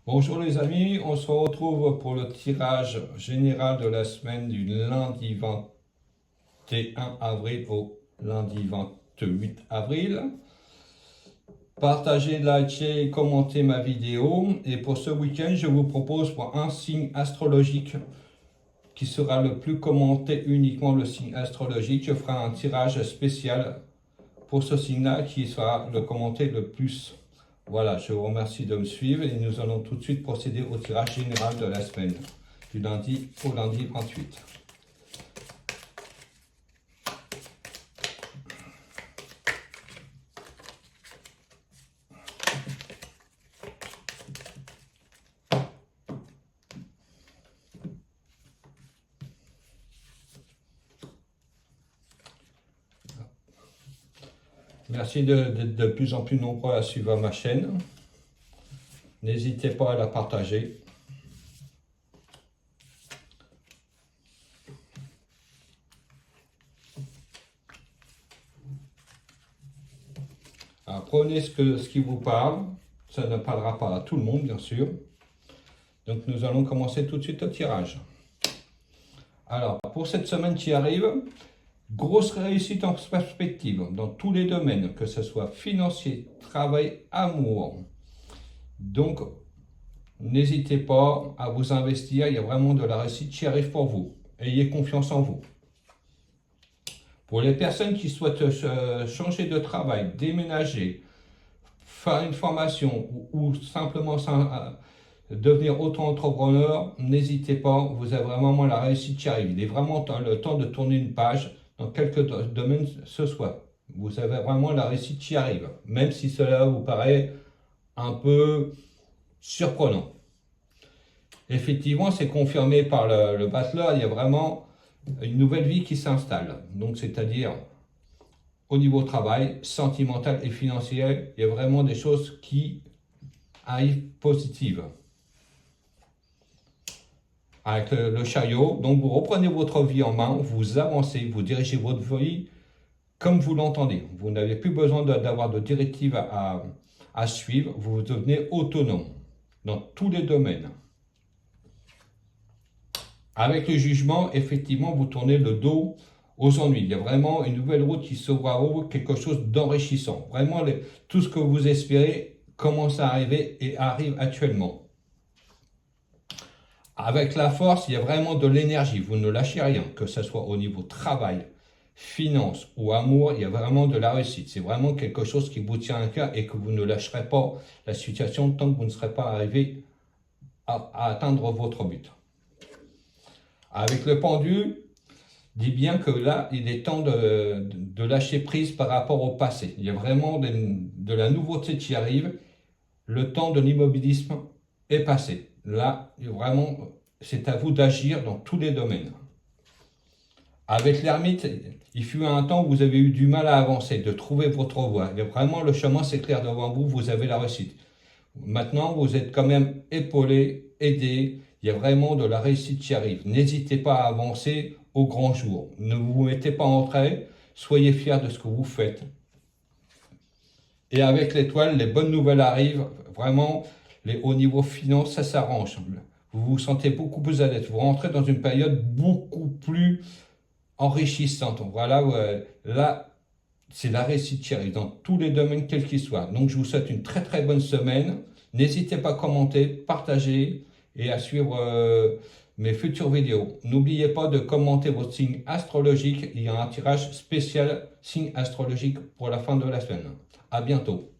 Bonjour les amis, on se retrouve pour le tirage général de la semaine du lundi 21 avril au lundi 28 avril. Partagez, likez, commentez ma vidéo. Et pour ce week-end, je vous propose pour un signe astrologique qui sera le plus commenté, uniquement le signe astrologique. Je ferai un tirage spécial pour ce signe-là qui sera le commenté le plus. Voilà, je vous remercie de me suivre et nous allons tout de suite procéder au tirage général de la semaine, du lundi au lundi 28. Merci d'être de plus en plus nombreux à suivre ma chaîne. N'hésitez pas à la partager. Alors, prenez ce qui vous parle. Ça ne parlera pas à tout le monde, bien sûr. Donc, nous allons commencer tout de suite le tirage. Alors, pour cette semaine qui arrive, grosse réussite en perspective dans tous les domaines, que ce soit financier, travail, amour. Donc, n'hésitez pas à vous investir, il y a vraiment de la réussite qui arrive pour vous. Ayez confiance en vous. Pour les personnes qui souhaitent changer de travail, déménager, faire une formation ou simplement devenir auto-entrepreneur, n'hésitez pas, vous avez vraiment la réussite qui arrive. Il est vraiment le temps de tourner une page dans quelques domaines ce soit. Vous avez vraiment la réussite qui arrive, même si cela vous paraît un peu surprenant. Effectivement, c'est confirmé par le bachelor, il y a vraiment une nouvelle vie qui s'installe. Donc, c'est-à-dire au niveau travail, sentimental et financier, il y a vraiment des choses qui arrivent positives. Avec le chariot, donc vous reprenez votre vie en main, vous avancez, vous dirigez votre vie comme vous l'entendez. Vous n'avez plus besoin d'avoir de directives à suivre, vous devenez autonome dans tous les domaines. Avec le jugement, effectivement, vous tournez le dos aux ennuis. Il y a vraiment une nouvelle route qui s'ouvre à vous, quelque chose d'enrichissant. Vraiment, tout ce que vous espérez commence à arriver et arrive actuellement. Avec la force, il y a vraiment de l'énergie. Vous ne lâchez rien, que ce soit au niveau travail, finance ou amour, il y a vraiment de la réussite. C'est vraiment quelque chose qui vous tient à cœur et que vous ne lâcherez pas la situation tant que vous ne serez pas arrivé à atteindre votre but. Avec le pendu, dit bien que là, il est temps de lâcher prise par rapport au passé. Il y a vraiment de la nouveauté qui arrive. Le temps de l'immobilisme est passé. Là, vraiment, c'est à vous d'agir dans tous les domaines. Avec l'ermite, il fut un temps où vous avez eu du mal à avancer, de trouver votre voie. Et vraiment, le chemin s'éclaire devant vous, vous avez la réussite. Maintenant, vous êtes quand même épaulé, aidé. Il y a vraiment de la réussite qui arrive. N'hésitez pas à avancer au grand jour. Ne vous mettez pas en retrait. Soyez fiers de ce que vous faites. Et avec l'étoile, les bonnes nouvelles arrivent. Vraiment, au niveau finance, ça s'arrange. Vous vous sentez beaucoup plus à l'aise. Vous rentrez dans une période beaucoup plus enrichissante. Voilà, là, c'est la réussite qui arrive dans tous les domaines, quels qu'ils soient. Donc, je vous souhaite une très très bonne semaine. N'hésitez pas à commenter, partager et à suivre mes futures vidéos. N'oubliez pas de commenter votre signe astrologique. Il y a un tirage spécial signe astrologique pour la fin de la semaine. À bientôt.